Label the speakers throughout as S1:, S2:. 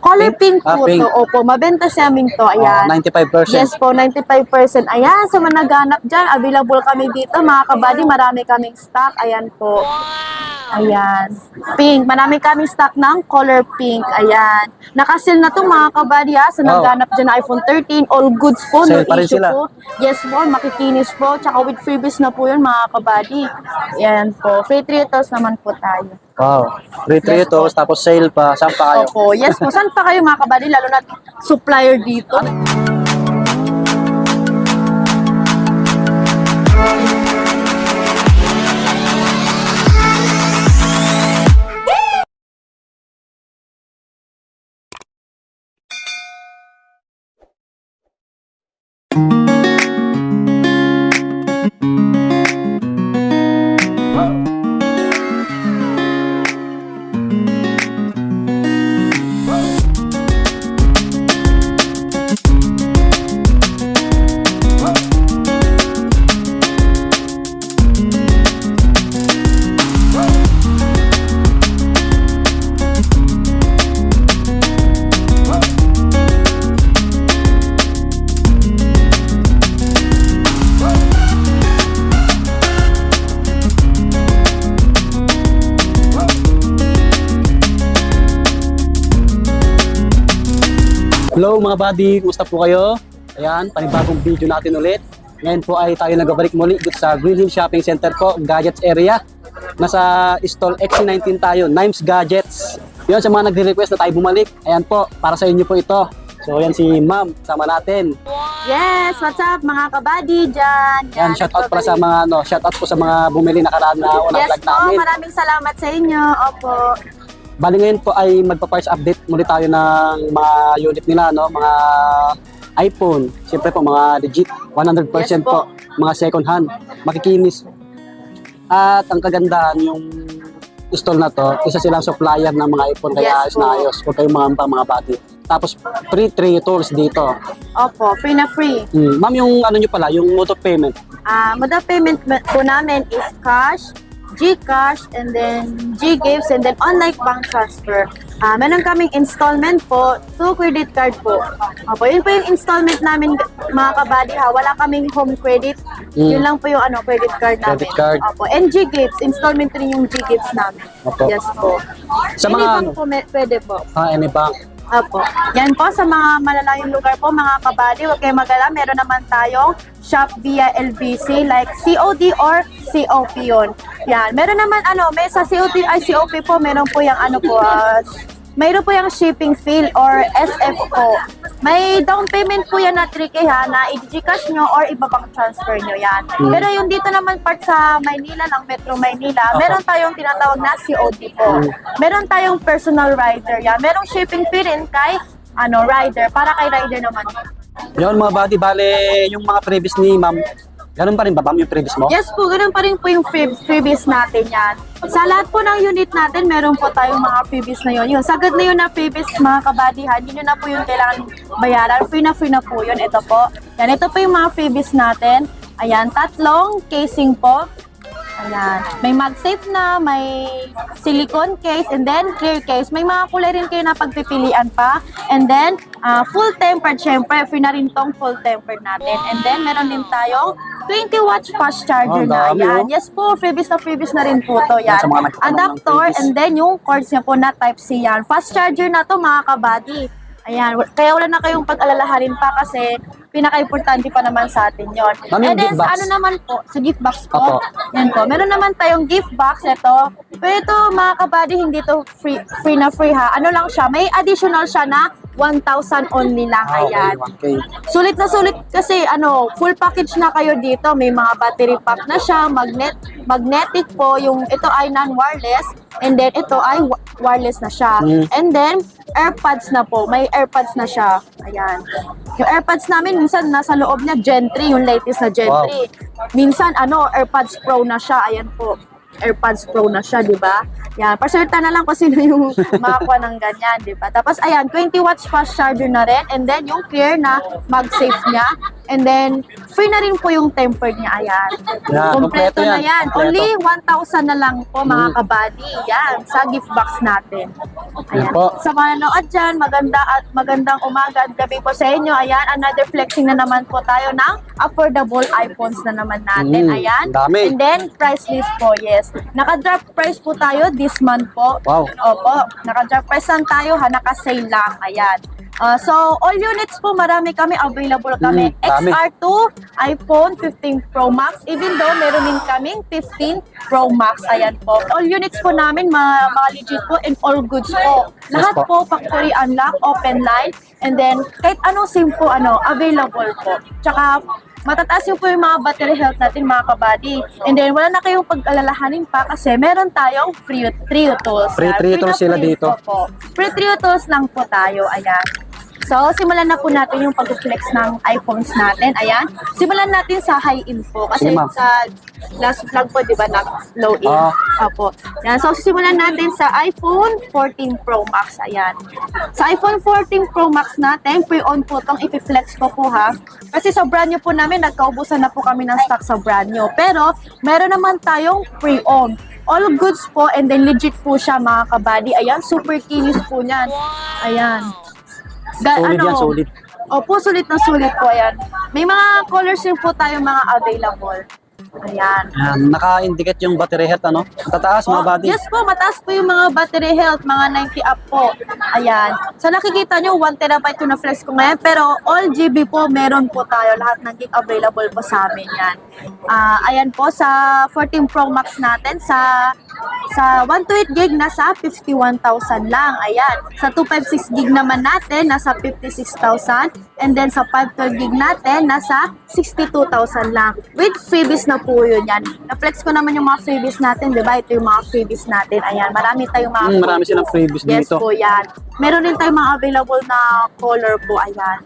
S1: Color pink po
S2: pink.
S1: to. Opo, mabenta sa amin to. Ayan.
S2: 95%.
S1: Yes po, 95%. Ayan, sa mga naghanap dyan, available kami dito. Mga kabady, marami kaming stock. Ayan po. Ayan. Pink. Marami kaming stock ng color pink. Ayan. Nakasil na to mga kabady ha. Sa naghanap dyan na iPhone 13. All goods po. No
S2: Sale pa rin
S1: issue
S2: sila.
S1: po. Yes po, makikinis po. Tsaka with freebies na po yun mga kabady. Ayan po. Free trials naman po tayo.
S2: Wow. Retreatos, tapos sale pa. Saan pa kayo?
S1: Opo, yes po. Saan pa kayo mga kabady? Lalo na supplier dito.
S2: Hello mga buddy, kumusta po kayo? Ayan, panibagong video natin ulit. Ngayon po ay tayo nagbabalik muli dito sa Green Hill Shopping Center po, Gadgets area. Nasa stall XC19 tayo, Nimes Gadgets. Yun sa mga nagre-request na tayo bumalik. Ayan po, para sa inyo po ito. So ayan si Ma'am, sama natin.
S1: Yes, what's up mga kabady dyan?
S2: Yan, shout out para sa mga shout out po sa mga bumili nakaraan na unang
S1: Yes
S2: vlog
S1: po,
S2: namin.
S1: maraming salamat sa inyo. Opo.
S2: Bali ngayon po ay magpa-parts update muli tayo ng mga unit nila, no? Mga iPhone. Siyempre po mga legit, 100%
S1: Yes
S2: po. Mga second hand, makikinis. At ang kagandahan yung stall na to, isa silang supplier ng mga iPhone, kaya
S1: Yes
S2: ayos
S1: po.
S2: na ayos. Huwag kayong mga bati. Tapos free tools dito.
S1: Opo, free na free.
S2: Ma'am, yung ano nyo pala, yung mode of payment.
S1: Mode of payment po namin is cash, GCash, and then GGifts, and then online bank transfer. Meron kaming installment po, 2 credit card po. Opo, yun po yung installment namin mga kabady ha. Wala kaming home credit. Yun lang po yung credit card namin.
S2: Credit card.
S1: Opo, and GGifts, installment rin yung GGifts namin.
S2: Opo.
S1: Yes po.
S2: Sa
S1: Any
S2: mga
S1: bank po, pwede po.
S2: any bank.
S1: Opo. Yan po sa mga malalayong lugar po mga kabady, huwag kayong mag-alala, meron naman tayong shop via LBC like COD or COP yun. Yan. Meron naman may sa COD ay COP po, meron po yung mayroon po yung shipping fee or SF po. May down payment po yan na 3K ha, na i-Gcash nyo or ibabang transfer nyo yan. Pero yung dito naman part sa Maynila, ng Metro Maynila, meron tayong tinatawag na COD po. Meron tayong personal rider yan. Merong shipping fee rin kay rider, para kay rider naman.
S2: Yun mga buddy, bale yung mga previous ni Ma'am, ganun pa rin ba Ma'am yung previous mo?
S1: Yes po, ganun pa rin po yung freebies natin yan. Sa lahat po ng unit natin, meron po tayong mga freebies na yun. Yung sagad na yun na freebies mga kabadihan, yun na po yung kailangan bayaran. Free na po yun. Ito po. Yan, ito po yung mga freebies natin. Ayan, 3 casing po. Ayan. May MagSafe na, may silicone case, and then clear case. May mga kulay rin kayo na pagpipilian pa. And then, full tempered, syempre, free na rin tong full tempered natin. And then, meron din tayong 20 watts fast charger na.
S2: dami,
S1: Ayan. Yes po, freebies na rin po to. Yan.
S2: Sa mga nagtatanong ng
S1: Adapter,
S2: freebies.
S1: and then yung cords niya po na Type-C yan. Fast charger na to mga kabady. Ayan, kaya wala na kayong pag-alalahanin pa kasi pinaka-importante pa naman sa atin yon.
S2: Ma'am, yung
S1: And then
S2: gift box?
S1: sa naman po, sa gift box po.
S2: Opo.
S1: Yan po. Meron naman tayong gift box ito. Pero ito mga kabady, hindi to free na free ha. Ano lang siya, may additional siya na 1,000 only lang. Ayan.
S2: Okay, 1K.
S1: Sulit na sulit kasi full package na kayo dito. May mga battery pack na siya, magnetic po. Yung ito ay non-wireless, and then ito ay wireless na siya. And then AirPods na po. May AirPods na siya. Ayan. Yung AirPods namin minsan nasa loob niya Gen 3, yung latest na Gen 3. Minsan AirPods Pro na siya. Ayan po. AirPods Pro na siya, di ba? Yan, paserta na lang kung sino yung makakuha ng ganyan, di ba? Tapos, ayan, 20 watts fast charger na rin. And then, yung clear na MagSafe niya. And then, free na rin po yung tempered niya. Ayan.
S2: Yan,
S1: Kompleto
S2: kompleto
S1: na
S2: yan.
S1: yan.
S2: Kompleto.
S1: Only 1,000 na lang po mga kabady. Yan, sa gift box natin. Ayan.
S2: Yan po.
S1: Sa mga nanood dyan, magandang umaga at gabi po sa inyo. Ayan, another flexing na naman po tayo ng affordable iPhones na naman natin. Ayan.
S2: Dami.
S1: And then, price list po, yes. Naka-drop price po tayo this month po.
S2: Wow.
S1: Opo, naka-drop price lang tayo, naka-sale lang. Ayan. So, all units po, marami kami, available kami.
S2: Dami.
S1: XR2, iPhone 15 Pro Max, even though meron din kaming 15 Pro Max. Ayan po. All units po namin, mga legit po and all goods po. Lahat
S2: Yes
S1: po, factory unlock, open line, and then kahit anong SIM po, available po. Tsaka, matataas yung po yung mga battery health natin, mga kabady. And then, wala na kayong pag-alalahanin pa kasi meron tayong free tools.
S2: Free
S1: Yan,
S2: tools
S1: na
S2: sila
S1: free
S2: dito.
S1: po. Free tools lang po tayo. Ayan. So, simulan na po natin yung pag-flex ng iPhones natin. Ayan. Simulan natin sa high-in po. Kasi
S2: Sige, ma'am.
S1: sa last vlog po, di ba, low-in. Opo. Ayan. So, simulan natin sa iPhone 14 Pro Max. Ayan. Sa iPhone 14 Pro Max natin, pre-on po itong i-flex ko po ha. Kasi sa brand new po namin, nagkaubusan na po kami ng stock sa brand new. Pero, meron naman tayong pre-on. All goods po and then legit po siya, mga kabady. Ayan, super kinis po niyan. Ayan.
S2: Solid yan, solid.
S1: Opo, sulit na sulit po yan. May mga colors din po tayo mga available. Ayan.
S2: Yan, naka-indicate yung battery health, ano? Tataas, mga body.
S1: Yes po, mataas po yung mga battery health, mga 90 up po. Ayan. So nakikita nyo, 1 terabyte yung na-flex ko ngayon, pero all GB po, meron po tayo. Lahat ng gig available po sa amin yan. Ayan po, sa 14 Pro Max natin, sa 128 gig, nasa 51,000 lang. Ayan. Sa 256 gig naman natin, nasa 56,000. And then sa 512 gig natin, nasa 62,000 lang. With freebies na po yun yan. Na-flex ko naman yung mga freebies natin, di ba? Ito yung mga freebies natin. Ayan, marami tayong mga
S2: Marami silang freebies
S1: Yes
S2: dito.
S1: po, yan. Meron din tayong mga available na color po. Ayan.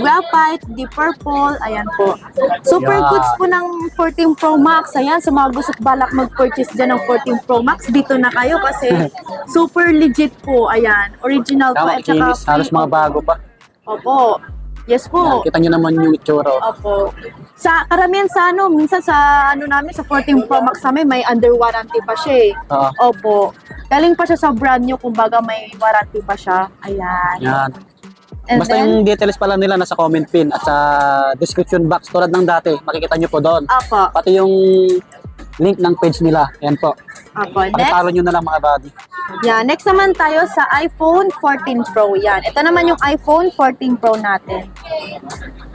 S1: Graphite, deep purple. Ayan po. Super
S2: Yan.
S1: goods po ng 14 Pro Max. Ayan, sa mga gusto balak mag-purchase dyan ng 14 Pro Max, dito na kayo kasi super legit po. Ayan. Original po.
S2: Tama,
S1: At saka
S2: kinis. Halos mga bago pa.
S1: Opo. Yes po.
S2: Yan, kita nyo naman yung itsura.
S1: Opo. Sa karamihan sa minsan sa namin, sa 14 Pro Max namin, may under warranty pa siya eh.
S2: Oo.
S1: Opo. Galing pa siya sa brand new, kumbaga may warranty pa siya. Ayan.
S2: Yan.
S1: And
S2: Basta
S1: then,
S2: yung details pala nila nasa comment pin at sa description box tulad ng dati, makikita nyo po doon.
S1: Opo.
S2: Pati yung link ng page nila. Yan po.
S1: Opo. Next.
S2: Pakitalo nyo na lang mga body.
S1: Yan. Next naman tayo sa iPhone 14 Pro. Yan. Ito naman yung iPhone 14 Pro natin.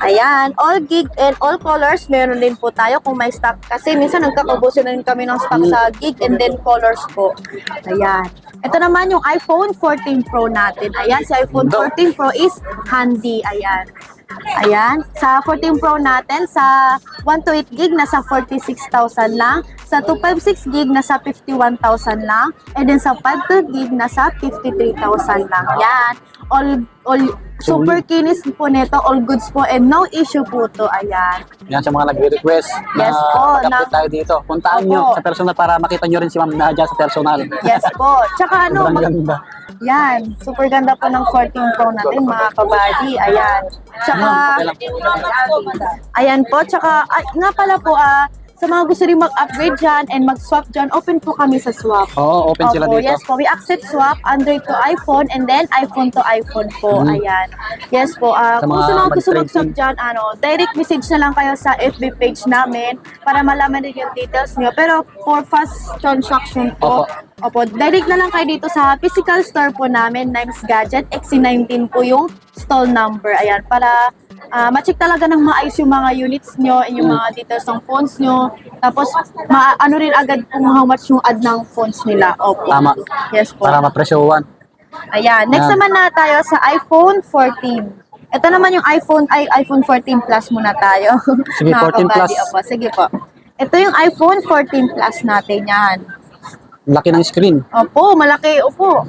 S1: Ayan. All gig and all colors. Meron din po tayo kung may stock. Kasi minsan nagkakabusin na rin kami ng stock sa gig and then colors po. Ayan. Ito naman yung iPhone 14 Pro natin. Ayan. Si iPhone 14 Pro is handy. Ayan. Ayan. Sa 14 Pro natin, sa 128 gig, nasa 46,000 lang. Sa 256 gig, nasa 51,000 lang. And then sa 512 gig, nasa 53,000 lang. Yan. All super kinis po nito. All goods po and no issue po to. Ayan.
S2: Yan sa mga nagre-request
S1: Yes
S2: na
S1: po,
S2: mag-update tayo dito. Puntaan
S1: Opo.
S2: nyo sa personal para makita nyo rin si Ma'am Nadia sa personal.
S1: Yes po. Tsaka ano,
S2: Sobrang ganda.
S1: yan. Super ganda po ng 14 Pro natin, mga kabady. Ayan. Tsaka, ayan po. Tsaka, nga pala po, sa mga gusto rin mag-upgrade dyan and mag-swap dyan, open po kami sa swap.
S2: Oo, open sila
S1: Opo,
S2: dito.
S1: yes po. We accept swap, Android to iPhone, and then iPhone to iPhone po. Ayan. Yes po. Kung
S2: mga
S1: sa mga gusto
S2: mag-trade
S1: mag-swap dyan, direct message na lang kayo sa FB page namin para malaman din yung details nyo. Pero for fast transaction po, opo, direct na lang kayo dito sa physical store po namin, Nimes Gadget, XC19 po yung stall number. Ayan, para ma-check talaga ng maayos yung mga units nyo and yung mga details ng phones nyo. Tapos, ano rin agad kung how much yung add ng phones nila. Opo.
S2: Tama.
S1: Yes po.
S2: Para mapresyowan.
S1: Ayan. Next
S2: Yan.
S1: naman na tayo sa iPhone 14. Ito naman yung iPhone 14 Plus muna tayo.
S2: Sige,
S1: Mga
S2: 14 Plus.
S1: kabady. Opo, sige po. Ito yung iPhone 14 Plus natin yan.
S2: Laki ng screen.
S1: Opo, malaki. Opo.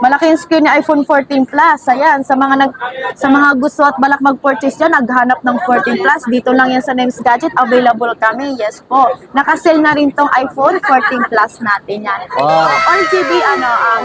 S1: Malaki yung screen ni iPhone 14 Plus. Ayan, sa mga gusto at balak mag-purchase dyan, naghanap ng 14 Plus. Dito lang yan sa Names Gadget. Available kami. Yes po. Naka-sale na rin tong iPhone 14 Plus natin yan.
S2: Wow.
S1: All GB,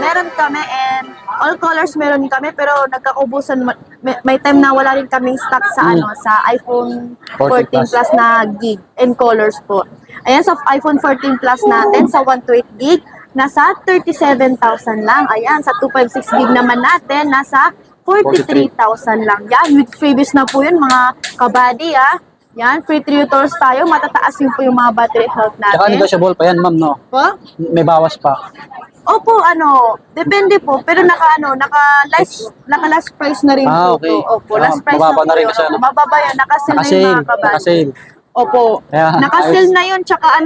S1: meron kami and all colors meron kami pero nagkaubusan. May time na wala rin kaming stock sa sa iPhone 14 Plus na gig and colors po. Ayan, sa iPhone 14 Plus natin sa 128 gig, nasa 37,000 lang. Ayan, sa 256 gig naman natin, nasa 43,000 lang. Yan, with freebies na po yun mga kabady Yan, free 3 tours tayo. Matataas yun po yung mga battery health natin.
S2: Tsaka negotiable pa yan, ma'am, no?
S1: Po?
S2: May bawas pa.
S1: Opo, depende po. Pero naka last price na rin po.
S2: Okay.
S1: Opo, last price
S2: mababa na rin
S1: po
S2: kasi,
S1: yun. Mababa yan. Naka-sale na yung mga kabady.
S2: Naka-sale.
S1: Opo.
S2: Kaya,
S1: Naka-sale na yun. Tsaka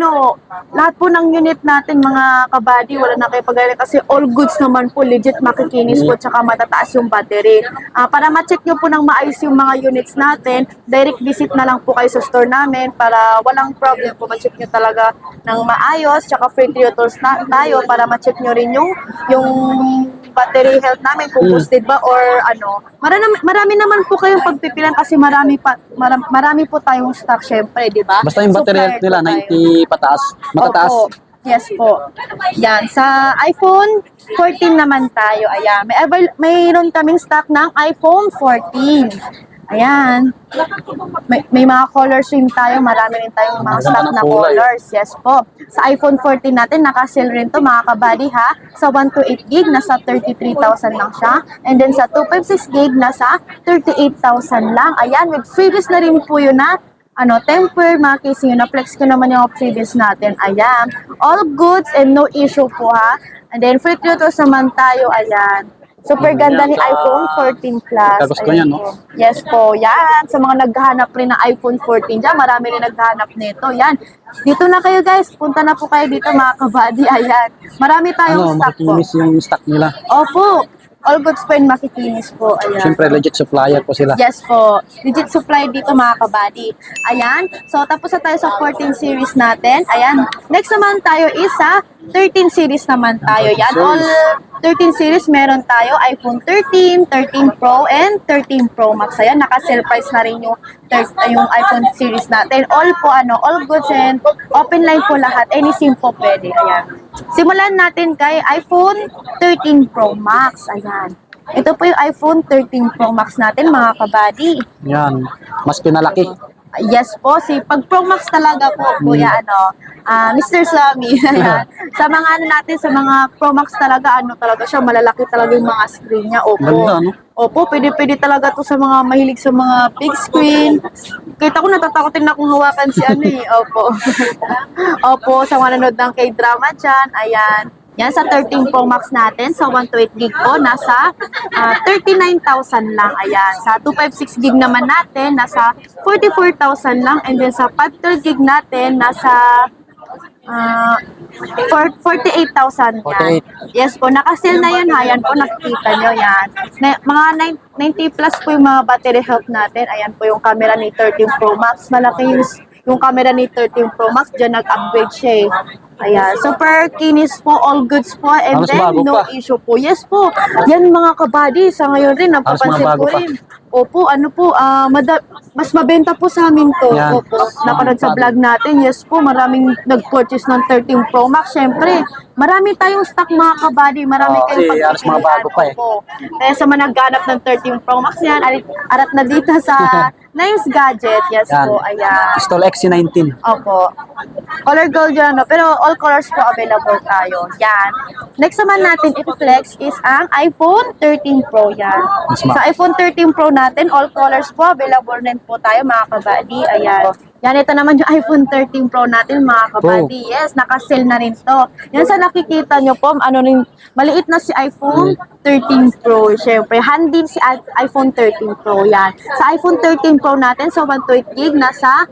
S1: lahat po ng unit natin mga kabady, wala na kayo pag kasi all goods naman po, legit makikinis po, tsaka matataas yung battery. Para ma-check nyo po ng maayos yung mga units natin, direct visit na lang po kayo sa store namin para walang problem po, ma-check nyo talaga ng maayos, tsaka free 3 tours na tayo para ma-check nyo rin yung battery health namin, kung boosted ba or Marami naman po kayong pagpipilan kasi marami po tayong stock syempre, di ba?
S2: Basta yung battery health nila, 90 pataas, matataas.
S1: Opo. Yes po. Yan, sa iPhone 14 naman tayo. Ayan, mayroon kaming stock ng iPhone 14. Ayan. May mga colors rin tayo. Marami rin tayong mga stock na colors. Yes po. Sa iPhone 14 natin, naka-sale rin to mga kabady Sa 128 gig, nasa 33,000 lang siya. And then sa 256 gig, nasa 38,000 lang. Ayan, with freebies na rin po yun temper, mga casing yun. Na-flex ko naman yung freebies natin. Ayan. All goods and no issue po And then free tutos naman tayo. Ayan. Super ganda ni iPhone 14 Plus.
S2: Kagusto niya, no?
S1: Yes po, yan. Sa mga naghahanap rin ng iPhone 14 dyan, marami rin naghahanap nito. Yan. Dito na kayo guys. Punta na po kayo dito mga kabady. Ayan. Marami tayong stock po.
S2: Makikinis yung stock nila.
S1: Opo. All goods po and makikinis po. Ayan.
S2: Siyempre, legit supplier po sila.
S1: Yes po. Legit supply dito mga kabady. Ayan. So, tapos na tayo sa 14 series natin. Ayan. Next naman tayo is sa 13 series naman tayo. Yan. All 13 series meron tayo. iPhone 13, 13 Pro, and 13 Pro Max. Ayan. Naka-sale price na rin yung iPhone series natin. All po, all goods and open line po lahat. Any SIM po pwede. Ayan. Simulan natin kay iPhone 13 Pro Max. Ayan. Ito po yung iPhone 13 Pro Max natin, mga kabady.
S2: Yan. Mas pinalaki.
S1: Yes po, pag Pro Max talaga po, kuya, Mr. Slamy. Ayan. Sa mga natin, sa mga Pro Max talaga, talaga siya, malalaki talaga yung mga screen niya. Opo.
S2: Ganda, no?
S1: Opo, pwede talaga to sa mga mahilig sa mga big screen. Kita ko natatakotin na kung hawakan si Opo. Opo, sa mga nanood ng K-drama dyan, ayan. Yan, sa 13 Pro Max natin, sa 128 gig po, nasa 39,000 lang. Ayan. Sa 256 gig naman natin, nasa 44,000 lang. And then sa 512 gig natin, nasa 48,000 yan. Yes po, naka-sale na yun Yan po, nakikita nyo yan. Mga 90 plus po yung mga battery health natin. Ayan po yung camera ni 13 Pro Max. Malaki yung camera ni 13 Pro Max. Diyan nag-upgrade siya Ayan, super kinis po, all goods po, and then no issue po. Yes po, yan mga kabady, sa ngayon rin, napapansin ko rin. Opo, mas mabenta po sa amin to.
S2: Yan.
S1: Opo, napanood sa vlog natin, yes po, maraming nag-purchase ng 13 Pro Max. Siyempre, marami tayong stock mga kabady, marami kayong
S2: mga bago pa
S1: Opo. Kaya sa mga nagganap ng 13 Pro Max yan, arat na dito sa Names Gadget, yes yan. Po, ayan.
S2: Stol XC19.
S1: Opo. Color gold yan, pero all colors po available tayo. Yan. Next naman natin i-flex is ang iPhone 13 Pro yan. Sa iPhone 13 Pro natin, all colors po available din po tayo mga kabady. Ayan. Yan, ito naman yung iPhone 13 Pro natin mga kabady. Yes, naka-sale na rin to. Yan sa nakikita nyo po, maliit na si iPhone 13 Pro, syempre. Handy si iPhone 13 Pro, yan. Sa iPhone 13 Pro natin, so 128 gig, nasa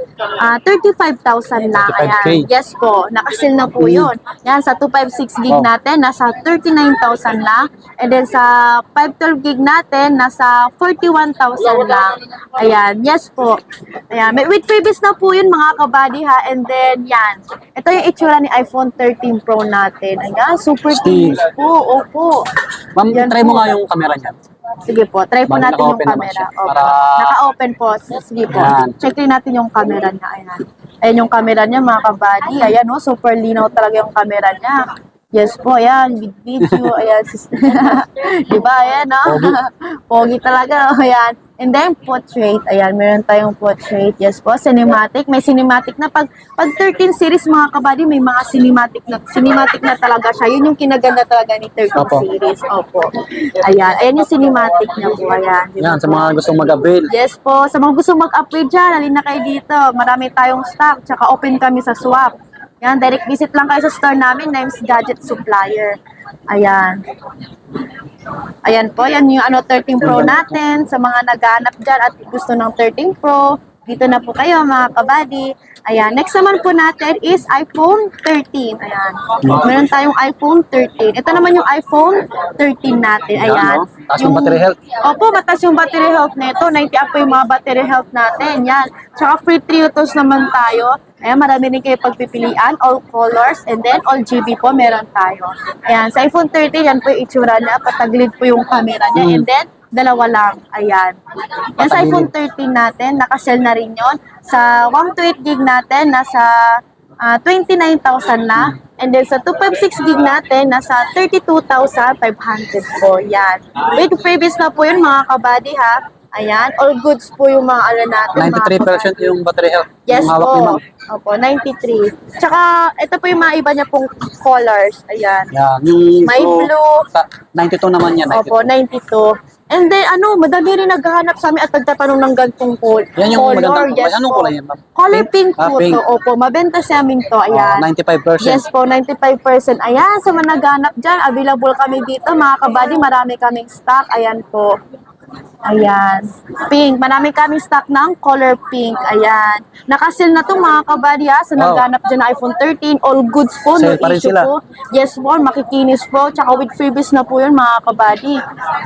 S1: 35,000 na.
S2: 35K.
S1: Ayan. Yes po, nakasil na po yun. Yan, sa 256 gig
S2: Wow.
S1: natin, nasa 39,000 lang. And then sa 512 gig natin, nasa 41,000 lang. Ayan, yes po. Ayan, with previous na po yun mga kabady ha. And then, yan. Ito yung itsura ni iPhone 13 Pro natin. Ayan, super
S2: Steve.
S1: kinis po. Opo.
S2: Ma'am,
S1: Yan
S2: try mo
S1: po.
S2: nga yung camera niya.
S1: Sige po, try po
S2: Bali,
S1: natin yung
S2: naka-open naman
S1: camera.
S2: siya.
S1: Opo.
S2: Para-
S1: Naka-open po. Sige po.
S2: Yan.
S1: Check rin natin yung camera niya. Ayan. Ayan yung camera niya mga kabady. Ayan o, super linaw talaga yung camera niya. Yes po, ayan, big video, ayan, diba, ayan, no? Pogi talaga, ayan. And then, portrait, ayan, meron tayong portrait, yes po, cinematic, may cinematic na, pag 13 series, mga kabady, may mga cinematic na talaga siya, yun yung kinaganda talaga ni 13
S2: Opo.
S1: series, opo. Ayan yung cinematic niya po, ayan.
S2: Yan, sa mga gustong mag-avail.
S1: Yes po, sa mga gusto mag-upgrade dyan, halina kayo dito, marami tayong stock, tsaka open kami sa swap. Yan, direct visit lang kayo sa store namin, Nimes Gadget Supplier. Ayan. Ayan po, yan yung 13 Pro natin. Sa mga naghahanap dyan at gusto ng 13 Pro, dito na po kayo mga kabady. Ayan, next naman po natin is iPhone 13. Ayan. Meron tayong iPhone 13. Ito naman yung iPhone 13 natin. Ayan.
S2: no? Taas yung battery health.
S1: Opo, mataas yung battery health nito. 90 up po yung mga battery health natin. Yan. Tsaka free trios naman tayo. Ayan, marami rin kayo pagpipilian. All colors and then all GB po meron tayo. Ayan, sa iPhone 13, yan po yung itsura na. Patagilid po yung camera niya. And then, dalawa lang. Ayan. Yan sa iPhone 13 natin, nakasell na rin yon. Sa 128 gig natin, nasa 29,000 na. And then sa 256 gig natin, nasa 32,500 po. Yan. With previous na po yun mga kabady ha. Ayan. All goods po yung mga ano natin. mga
S2: 93% yung battery health.
S1: Yes
S2: yung hawak ni ma'am.
S1: po. Opo, 93. Tsaka, ito po yung mga iba niya pong colors. Ayan.
S2: Yan, yung
S1: May blue.
S2: 92 naman yan. 92.
S1: Opo, 92. And then, madami rin naghahanap sa amin at nagtatanong ng gantong
S2: Yan yung
S1: color.
S2: magandang
S1: Yes
S2: anong
S1: po.
S2: kulay yan, ma'am?
S1: Color pink po
S2: Pink.
S1: to. Opo, mabenta sa amin to. Ayan.
S2: 95%.
S1: Yes po, 95%. Ayan, sa mga naghahanap dyan, available kami dito. Mga kabady, marami kaming stock. Ayan po. Ayan. Pink. Marami kaming stock ng color pink. Ayan. Nakasil na to mga kabady ha. Sa naghanap dyan ng iPhone 13. All goods po.
S2: Sale
S1: No
S2: pa rin
S1: issue
S2: sila.
S1: po. Yes po. Makikinis po. Tsaka with freebies na po yun mga kabady.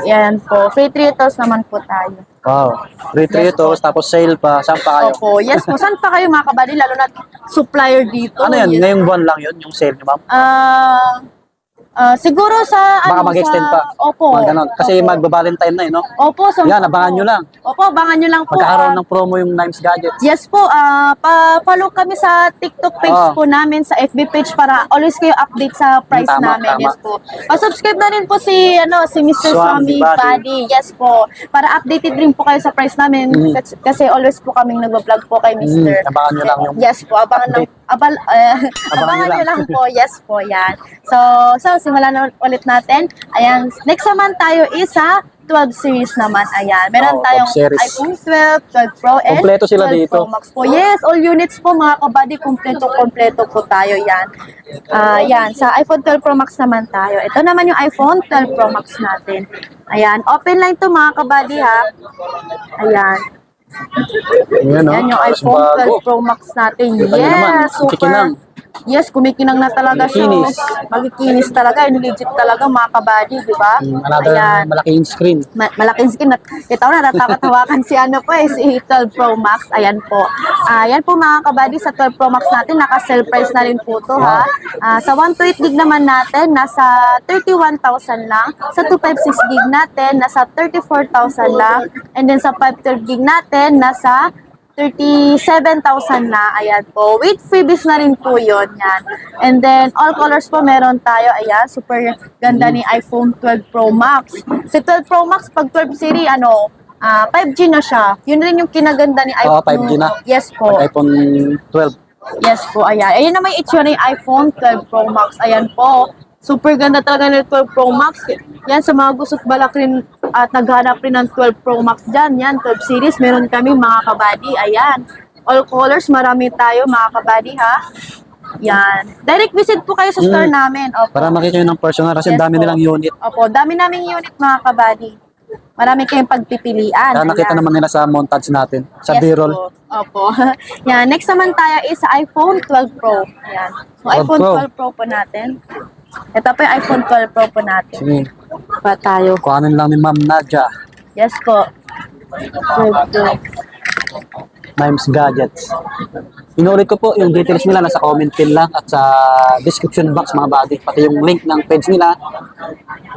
S1: Ayan po. Free trios naman po tayo.
S2: Wow. Free trios, tapos sale pa. Saan pa kayo?
S1: Opo. Yes po. Saan pa kayo mga kabady? Lalo na supplier dito.
S2: Ano yan?
S1: Yes.
S2: Ngayong buwan lang yun, yung sale niyo, ma'am?
S1: Siguro sa
S2: Baka mag-extend pa.
S1: Opo.
S2: Mga ganon. Kasi
S1: Opo.
S2: magba-Valentine na no?
S1: Opo, so,
S2: Yan, abangan nyo lang.
S1: Opo, abangan nyo lang po.
S2: Magkakaroon ng promo yung Nimes Gadgets.
S1: Yes po, pa-follow kami sa TikTok page
S2: Oh.
S1: po namin, sa FB page para always kayo update sa price
S2: Tama,
S1: namin.
S2: tama.
S1: Yes po. Pa-subscribe na rin po si Mr.
S2: Swami
S1: Swami
S2: Buddy.
S1: Buddy. Yes po. Para updated rin po kayo sa price namin kasi always po kaming nagba-vlog po kay Mr.
S2: Abangan nyo lang yung
S1: Yes po, abangan lang. Abangan
S2: nyo
S1: nyo
S2: lang.
S1: lang po. Yes po, yan. So simulan na ulit natin. Ayan, next naman tayo is sa 12 series naman. Ayan, meron
S2: Oh,
S1: tayong
S2: 12 series.
S1: iPhone 12, 12 Pro, and
S2: Kompleto sila
S1: 12
S2: dito.
S1: Pro Max po. Yes, all units po mga kabady, kompleto po tayo yan. Yan, sa iPhone 12 Pro Max naman tayo. Ito naman yung iPhone 12 Pro Max natin. Ayan, open line to mga kabady ha. Ayan.
S2: Yan, no?
S1: Yan yung
S2: Mas
S1: iPhone
S2: bago.
S1: 12 Pro Max natin.
S2: Kita nyo naman,
S1: Yes, super.
S2: kikinang.
S1: Yes, kumikinang na talaga siya.
S2: Makikinis.
S1: Magikinis talaga. Legit talaga mga kabady, di ba?
S2: Another
S1: Ayan.
S2: malaking screen.
S1: Malaking skin. Kita ko na natatawakan si si 12 Pro Max. Ayan po. Ayan po mga kabady, sa 12 Pro Max natin, naka-sell price na rin po to ha. Sa 128 gig naman natin, nasa 31,000 lang. Sa 256 gig natin, nasa 34,000 lang. And then sa 512 gig natin, nasa 37,000 na. Ayan po. With freebies na rin po yun. Yan. And then, all colors po meron tayo. Ayan. Super ganda ni iPhone 12 Pro Max. Si 12 Pro Max, pag 12 series, 5G na siya. Yun rin yung kinaganda ni iPhone.
S2: 5G na.
S1: Yes po.
S2: Pag iPhone 12.
S1: Yes po. Ayan. Ayan naman yung itsura ng iPhone 12 Pro Max. Ayan po. Super ganda talaga ng 12 Pro Max. Yan, sa mga gusto't balak rin at naghanap rin ng 12 Pro Max dyan. Yan, 12 series. Meron kami mga kabady. Ayan. All colors, marami tayo mga kabady ha. Yan. Direct visit po kayo sa store namin. Opo.
S2: Para makita nyo ng personal kasi
S1: Yes
S2: dami
S1: po.
S2: nilang unit.
S1: Opo, dami naming unit mga kabady. Marami kayong pagpipilian.
S2: Kaya nakita
S1: Ayan.
S2: naman nila sa montage natin, sa
S1: Yes
S2: B-roll.
S1: po. Opo. Yan. Next naman tayo is sa iPhone 12 Pro. Yan. So,
S2: 12
S1: iPhone
S2: Pro.
S1: 12 Pro po natin. Ito po yung iPhone 12 Pro po natin.
S2: Sige,
S1: Pa tayo.
S2: kuhanin lang ni Ma'am Nadia,
S1: Yes po. 12 Pro.
S2: Mimes Gadgets. Inulit ko po yung details nila nasa comment pin lang at sa description box mga buddy. Pati yung link ng page nila.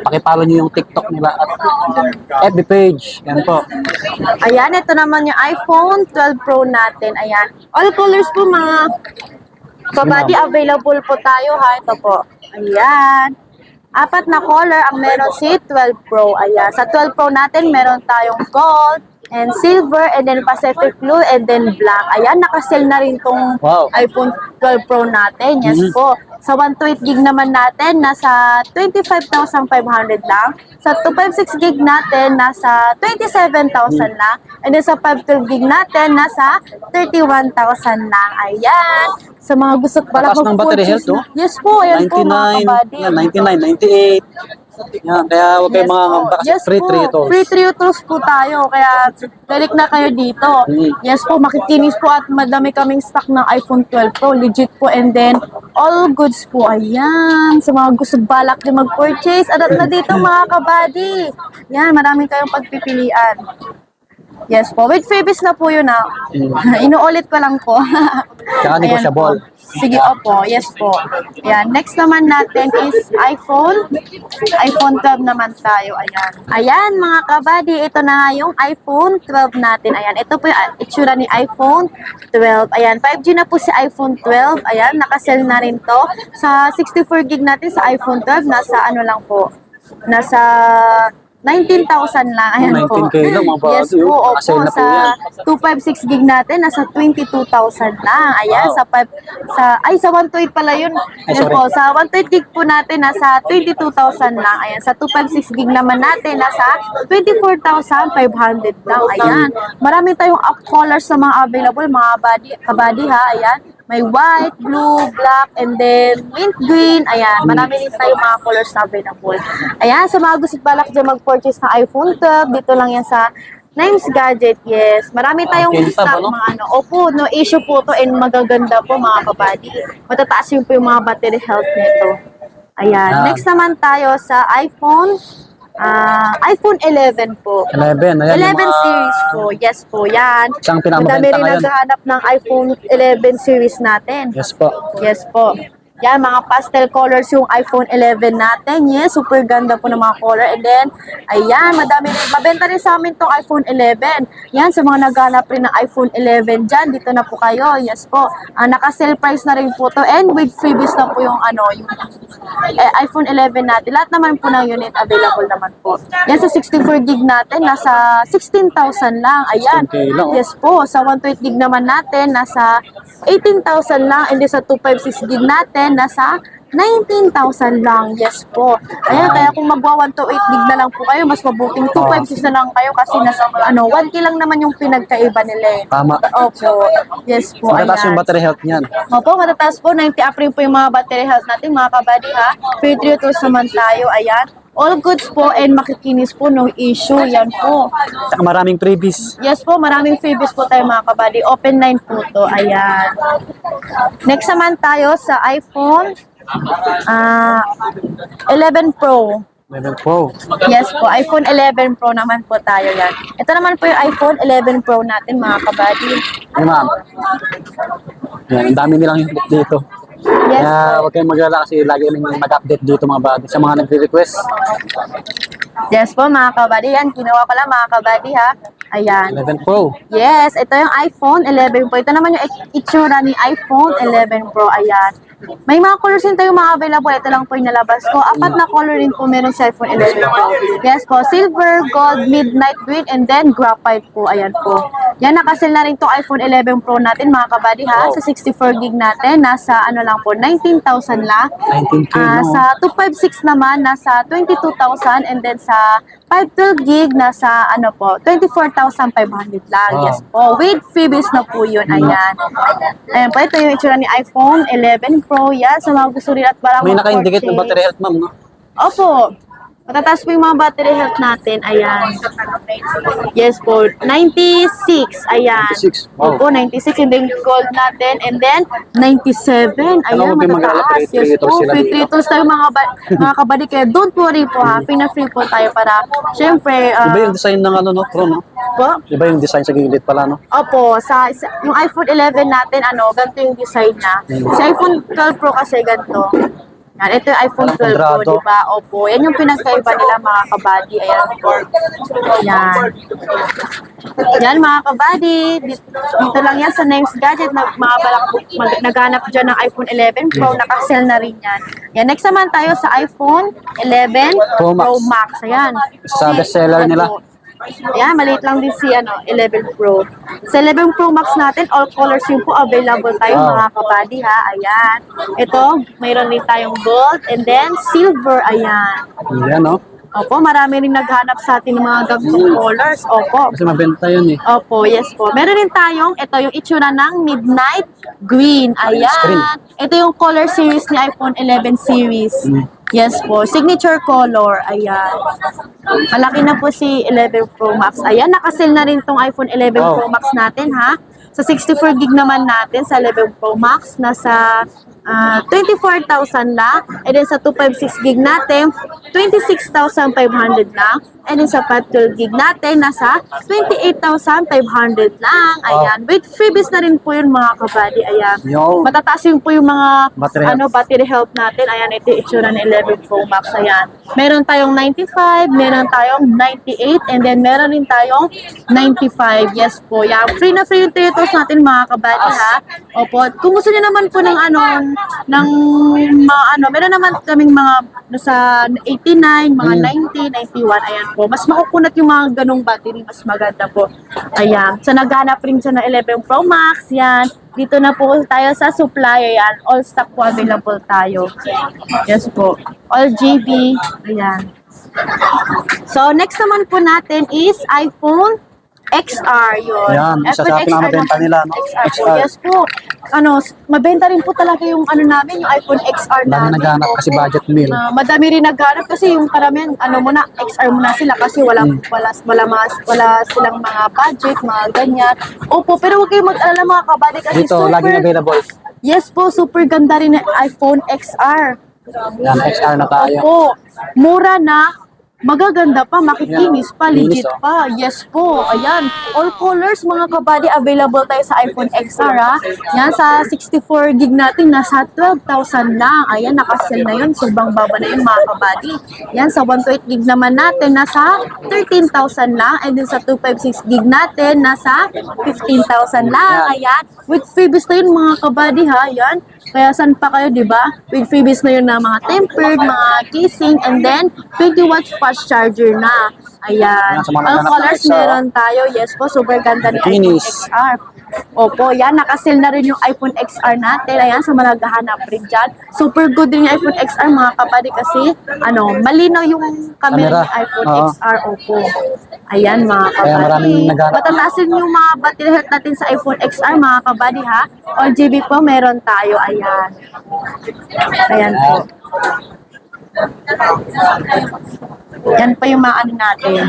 S2: Pakipollow nyo yung TikTok nila at FB page. Yan po.
S1: Ayan, ito naman yung iPhone 12 Pro natin. Ayan. All colors po mga kabady, available po tayo ha. Ito po. Ayan. 4 na color ang meron si 12 Pro. Ayan. Sa 12 Pro natin, meron tayong gold and silver and then Pacific blue and then black. Ayan, nakasell na rin tong
S2: Wow.
S1: iPhone 12 Pro natin. Yes po. Sa 128 gig naman natin, nasa 25,500 lang. Sa 256 gig natin, nasa 27,000 lang. And then sa 512 gig natin, nasa 31,000 lang. Ayan. Sa mga gusto pala
S2: Taas ng battery health, oh.
S1: Yes po, ayan po mga
S2: 99,
S1: kabady.
S2: yan, 99, 98. Yan, kaya huwag kayong mga
S1: po.
S2: ngamba kasi
S1: Yes
S2: free
S1: po.
S2: tritos.
S1: Free tritos po tayo. Kaya balik na kayo dito. Yes po, makikinis po at madami kaming stock ng iPhone 12 Pro. Legit po. And then, all goods po. Ayan. Sa mga gusto balak din mag-purchase. Adat na dito mga kabady. Yan, marami kayong pagpipilian. Yes po. With freebies na po yun ah. Inuulit ko lang po.
S2: Tsaka
S1: Ayan
S2: negotiable.
S1: po. Sige, opo. Yes po. Ayan. Next naman natin is iPhone 12 naman tayo. Ayan. Ayan, mga kabady. Ito na nga yung iPhone 12 natin. Ayan. Ito po yung itsura ni iPhone 12. Ayan. 5G na po si iPhone 12. Ayan. Nakasell na rin to. Sa 64 gig natin sa iPhone 12, nasa ano lang po. Nasa 19,000 lang. Ayan po.
S2: 19K lang, mga bago.
S1: Yes po. Opo.
S2: Nakasell na po
S1: Sa
S2: yan.
S1: 256 gig natin, nasa 22,000 lang. Ayan.
S2: Wow.
S1: Sa 128 pala yun.
S2: Ay,
S1: Yes
S2: sorry.
S1: po. Sa 128 gig po natin, nasa 22,000 lang. Ayan. Sa 256 gig naman natin, nasa 24,500 lang. Ayan. Marami tayong colors na mga available, mga kabady ha. Ayan. May white, blue, black, and then mint green. Ayan, marami rin tayong mga colors na available. Ayan, sa mga gusto balak dyan mag-purchase ng iPhone 12, dito lang yan sa Nimes Gadget. Yes, marami tayong
S2: Okay,
S1: stock,
S2: ano?
S1: mga ano. Opo, no issue po to and magaganda po mga kabady. Matataas yung po yung mga battery health nito. Ayan,
S2: Yan.
S1: next naman tayo sa iPhone 11 po.
S2: 11.
S1: 11
S2: Ayan, yung mga
S1: series po. Yes po, yan.
S2: Isang
S1: Madami
S2: pinamabenta
S1: rin
S2: ngayon.
S1: naghahanap ng iPhone 11 series natin.
S2: Yes po.
S1: Yes po. Yan, mga pastel colors yung iPhone 11 natin. Yes, super ganda po ng mga color. And then, ayan, madami rin. Mabenta rin sa amin tong iPhone 11. Yan, sa mga naghanap rin ng iPhone 11 dyan, dito na po kayo. Yes po. Naka-sale price na rin po to. And with freebies na po yung, yung iPhone 11 natin. Lahat naman po ng unit available naman po. Yan, sa 64 gig natin, nasa 16,000 lang. Ayan.
S2: 16K lang, oh.
S1: Yes po. Sa 128 gig naman natin, nasa 18,000 lang. And then sa 256 gig natin, nasa 19,000 lang. Yes po. Ayan, kaya kung magwa 128 gig na lang po kayo, mas mabuting 256 na lang kayo kasi nasa 1K lang naman yung pinagkaiba nila eh.
S2: Tama.
S1: Opo. Yes po.
S2: Matataas yung
S1: Ayan.
S2: battery health niyan.
S1: Opo, matataas po. 90 up rin po yung mga battery health natin, mga kabady ha. Free trios naman tayo. Ayan. All goods po and makikinis po, no issue. Yan po.
S2: Tsaka maraming freebies.
S1: Yes po, maraming freebies po tayo mga kabady. Open line po to. Ayan. Next naman tayo sa iPhone 11 Pro.
S2: 11 Pro.
S1: Yes po, iPhone 11 Pro naman po tayo yan. Ito naman po yung iPhone 11 Pro natin mga kabady.
S2: Ay, ma'am. Yan, ang dami nilang unit dito.
S1: Yes
S2: Kaya huwag kayong mag-alala kasi lagi kami mag-update dito mga buddy sa mga nagre-request.
S1: Yes po mga kabady. Yan, kinuha ko lang mga kabady ha. Ayan.
S2: 11 Pro.
S1: Yes, ito yung iPhone 11 Pro. Ito naman yung itsura ni iPhone 11 Pro. Ayan. May mga colors din tayo mga available. Ito lang po yung nalabas ko. Apat na color rin po meron sa iPhone 11 Pro. Yes po, silver, gold, midnight green, and then graphite po. Ayan po. Yan, nakasell na rin to iPhone 11 Pro natin mga kabady ha. Sa 64 gig natin, nasa ano lang po, 19,000 lang.
S2: 19K, no?
S1: Sa 256 naman, nasa 22,000. And then sa 512 gig, nasa ano po, 24,500 lang.
S2: Wow.
S1: Yes po. With freebies na po yun. Ayan. Ayan po, ito yung itsura ni iPhone 11 Pro. Yan, sa mga gusto rin at parang
S2: May naka-indicate ng battery health, ma'am, no?
S1: Opo. Matataas po yung mga battery health natin. Ayan. Yes po. 96. Ayan.
S2: 96. Wow.
S1: Opo, 96. And then gold natin. And then 97. Ayan,
S2: Alam mo, may mag-alala,
S1: matataas.
S2: free
S1: Yes po.
S2: triggers sila
S1: Free
S2: dito.
S1: triggers tayo mga kabady. Kaya don't worry po ha. Free po tayo para syempre.
S2: Iba yung design ng ano, no? Pro, no?
S1: Po?
S2: Iba yung design sa gilid pala, no?
S1: Opo, yung iPhone 11 natin, ganito yung design na. Sa iPhone 12 Pro kasi ganito. Yan, ito yung iPhone
S2: Parang
S1: 12 Pro,
S2: kwadrado.
S1: di ba? Opo, yan yung pinagkaiba nila mga kabady. Ayan po. Yan. Yan mga kabady. Dito lang yan sa Names Gadget. Naghanap dyan ng iPhone 11 Pro. Nakasell na rin yan. Yan, next naman tayo sa iPhone 11
S2: Pro Max.
S1: Pro Max. Ayan.
S2: Sa bestseller nila.
S1: Ayan, maliit lang din si 11 Pro. Sa 11 Pro Max natin, all colors yung po available tayo
S2: Wow.
S1: mga kabady ha. Ayan. Ito, mayroon din tayong gold and then silver. Ayan.
S2: Yan, no?
S1: Opo, marami rin naghanap sa atin ng mga gagawing colors. Opo.
S2: Kasi mabenta yun, eh.
S1: Opo, yes po. Meron din tayong, ito yung itsura ng Midnight Green.
S2: Screen.
S1: Ayan. Ito yung color series ni iPhone 11 series. Yes po. Signature color. Ayan. Malaki na po si 11 Pro Max. Ayan, nakasell na rin tong iPhone 11
S2: Wow.
S1: Pro Max natin ha. Sa 64 gig naman natin sa 11 Pro Max, nasa 24,000 lang. And then sa 256 gig natin, 26,500 lang. And then sa 512 gig natin, nasa 28,500 lang. Ayan. With freebies na rin po yun mga kabady. Ayan.
S2: Yo.
S1: Matataas yung po yung mga
S2: Battery health.
S1: battery health natin. Ayan, ito yung itsura ng 11 Pro Max. Ayan. Meron tayong 95, meron tayong 98, and then meron din tayong 95. Yes po. Yan. Free na free yung tritos natin mga kabady ha. Opo. Kung gusto niyo naman po ng meron naman kaming mga nasa 89, mga 90, 91. Ayan po. Mas makukunat yung mga ganong battery. Mas maganda po. Ayan. So, naghanap rin siya ng 11 Pro Max. Yan. Dito na po tayo sa supply. Ayan. All stock po available tayo. Yes po. All GB. Ayan. So, next naman po natin is iPhone XR yun.
S2: Yan, isa sa pinamabenta nila, no? XR.
S1: Yes po. Mabenta rin po talaga yung namin, yung iPhone XR
S2: Dami
S1: namin.
S2: naghanap kasi budget meal.
S1: Madami rin naghanap kasi yung karamihan, XR muna sila kasi wala silang mga budget, mga ganyan. Opo, pero huwag kayong mag-alala mga kabady kasi
S2: Dito, laging available.
S1: Yes po, super ganda rin ng iPhone XR.
S2: Yan, XR na tayo.
S1: Opo, mura na, magaganda pa, makikinis pa,
S2: Linis,
S1: legit pa. Yes po, ayan. All colors, mga kabady, available tayo sa iPhone XR, ha. Yan, sa 64 gig natin, nasa 12,000 lang. Ayan, nakasell na yun. Sobrang baba na yun, mga kabady. Yan, sa 128 gig naman natin, nasa 13,000 lang. And then sa 256 gig natin, nasa 15,000 lang. Ayan, with freebies na yun, mga kabady, ha. Yan. Kaya saan pa kayo, di ba? With freebies na yun na mga tempered, mga casing, and then 20 watts fast charger na. Ayan.
S2: Yan, sa mga
S1: All
S2: naghanap ng
S1: colors
S2: XR.
S1: meron tayo. Yes po, super ganda ni iPhone
S2: Kinis.
S1: XR. Opo, yan. Nakasell na rin yung iPhone XR natin. Ayan, sa mga naghahanap rin dyan. Super good din yung iPhone XR, mga kapatid, kasi malinaw yung camera
S2: Camera.
S1: ng iPhone
S2: Oo.
S1: XR. Opo. Ayan, mga
S2: Kaya maraming
S1: kabady.
S2: naghanap.
S1: Matatasin yung mga battery health natin sa iPhone XR, mga kabady, ha. All GB po, meron tayo. Ayan. Ayan po. Yan pa yung mga natin.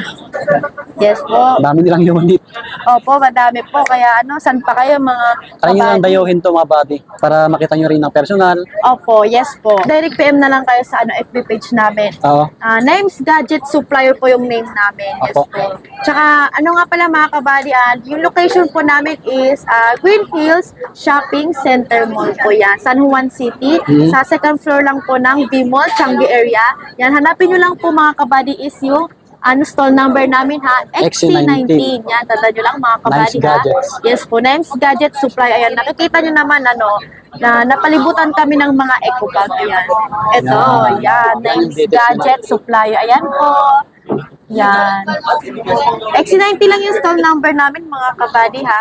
S1: Yes po.
S2: Dami nilang unit.
S1: Opo, madami po. Kaya saan pa kayo mga
S2: Try nyo lang
S1: kabady?
S2: dayuhin to mga buddy para makita nyo rin ng personal.
S1: Opo, yes po. Direct PM na lang kayo sa FB page namin.
S2: Oo.
S1: Names Gadget Supplier po yung name namin. Yes
S2: Opo.
S1: po. Tsaka, nga pala mga kabady, yung location po namin is Green Hills Shopping Center Mall po yan. San Juan City. Sa second floor lang po ng V-Mall, Changi area. Yan, hanapin nyo lang po mga kabady is yung stall number namin ha, XC19. Yan, tanda nyo lang mga kabady
S2: Nice
S1: ha.
S2: Gadgets.
S1: Yes po, Nice Gadget Supply. Ayan, nakikita nyo naman na napalibutan kami ng mga eco bag. Ayan. Ito, yan, Nice Gadget Supply. Ayan po. Yan. XC90 lang yung stall number namin mga kabady ha.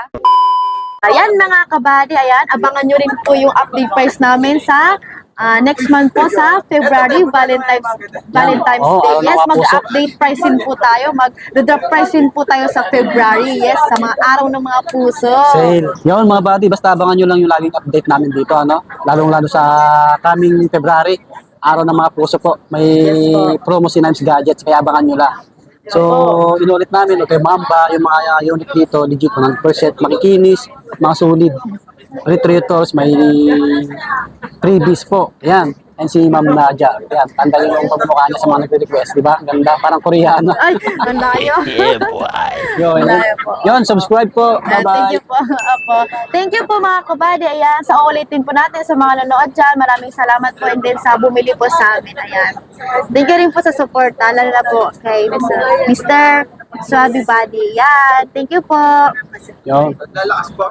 S1: Ayan mga kabady, ayan, abangan nyo rin po yung update price namin sa next month po sa February, Valentine's
S2: Oo,
S1: Day.
S2: araw ng
S1: Yes,
S2: mga puso.
S1: mag-update price din po tayo, mag-drop price din po tayo sa February. Yes, sa mga araw ng mga puso.
S2: Sale. Yun mga buddy, basta abangan nyo lang yung laging update namin dito, ano? Lalong-lalo sa coming February, araw ng mga puso po. May promo si Nimes Gadgets, kaya abangan nyo lang. So, inulit namin, okay, Mamba, yung mga unit dito, legit 100%, makikinis, mga solid. Retrievers, may freebies po. Ayan. And si Ma'am Nadia. Ayan, tanda yung pagmumukha niya sa mga nagre-request, di ba? Ganda, parang Koreano.
S1: Ay, ang layo.
S2: Yun,
S1: Layo po.
S2: yun, subscribe po.
S1: Thank
S2: Bye-bye.
S1: you po. Opo. Thank you po mga kabady. Ayan, sa ulitin po natin sa mga nanonood dyan. Maraming salamat po and then sa bumili po sa amin. Ayan. Thank you rin po sa support. Lalo na po kay Mr. Swaby Body. Yan. Thank you po.
S2: Yun.
S3: Lalakas pa.